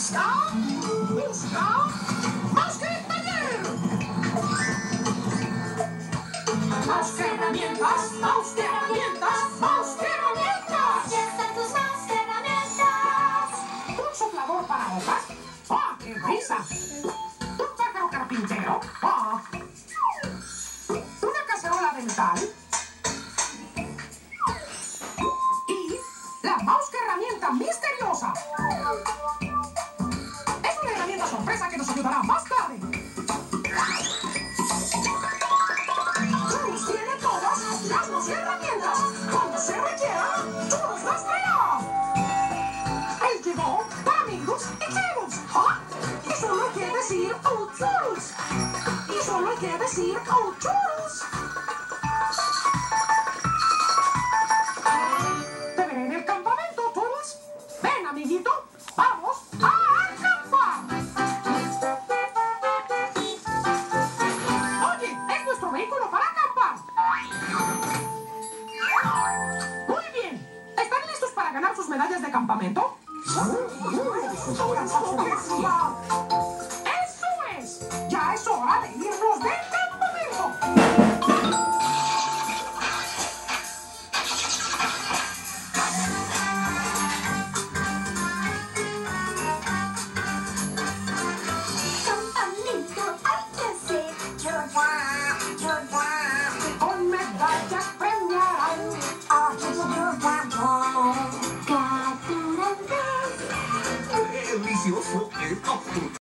Busca, más que taller. Más que herramientas, más que herramientas, más que herramientas. Ya están tus más que herramientas. Un soplador para hojas. ¡Ah, qué risa! Un pájaro carpintero. ¡Ah! Una cacerola de metal. Y la mouse que herramienta misteriosa. Es una herramienta sorpresa que nos ayudará más tarde. Churros tiene todas las manos y herramientas. Cuando se requiera, Churros las traerá. Él llegó para amigos y churros. ¿Ah? Y solo hay que decir, oh, churros. Y solo hay que decir, oh, churros. Te veré en el campamento, churros. Ven, amiguito, vamos a acampar. Oye, es nuestro vehículo para acampar. Muy bien. ¿Están listos para ganar sus medallas de campamento? ¡Eso es! ¡Ya es hora de irnos del campamento! Campamento hay que hacer. Con medallas premiarán a Capturan Delicioso.